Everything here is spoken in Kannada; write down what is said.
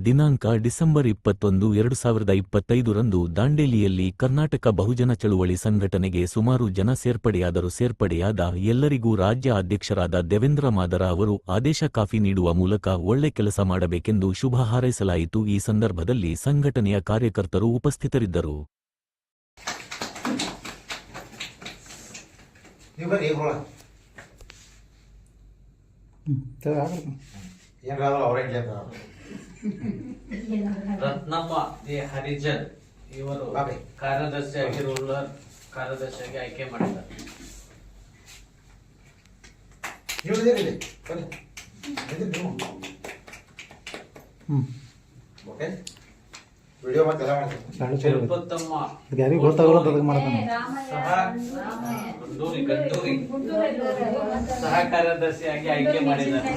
ದಿನಾಂಕ ಡಿಸೆಂಬರ್ 21, 2025 ರಂದು ದಾಂಡೇಲಿಯಲ್ಲಿ ಕರ್ನಾಟಕ ಬಹುಜನ ಚಳುವಳಿ ಸಂಘಟನೆಗೆ ಸುಮಾರು ಜನ ಸೇರ್ಪಡೆಯಾದ ಎಲ್ಲರಿಗೂ ರಾಜ್ಯ ಅಧ್ಯಕ್ಷರಾದ ದೇವೇಂದ್ರ ಮಾದರ ಅವರು ಆದೇಶ ಕಾಫಿ ನೀಡುವ ಮೂಲಕ ಒಳ್ಳೆ ಕೆಲಸ ಮಾಡಬೇಕೆಂದು ಶುಭ ಹಾರೈಸಲಾಯಿತು. ಈ ಸಂದರ್ಭದಲ್ಲಿ ಸಂಘಟನೆಯ ಕಾರ್ಯಕರ್ತರು ಉಪಸ್ಥಿತರಿದ್ದರು. ರತ್ನಮ್ಮ ಹರಿಜನ್ ಇವರು ಕಾರ್ಯದರ್ಶಿಯಾಗಿ ರೂರಲ್ ಕಾರ್ಯದರ್ಶಿಯಾಗಿ ಆಯ್ಕೆ ಮಾಡಿದ್ದಾರೆ. ತಿರುಪತಮ್ಮ ಸಹ ಕಾರ್ಯದರ್ಶಿಯಾಗಿ ಆಯ್ಕೆ ಮಾಡಿದ್ದಾರೆ.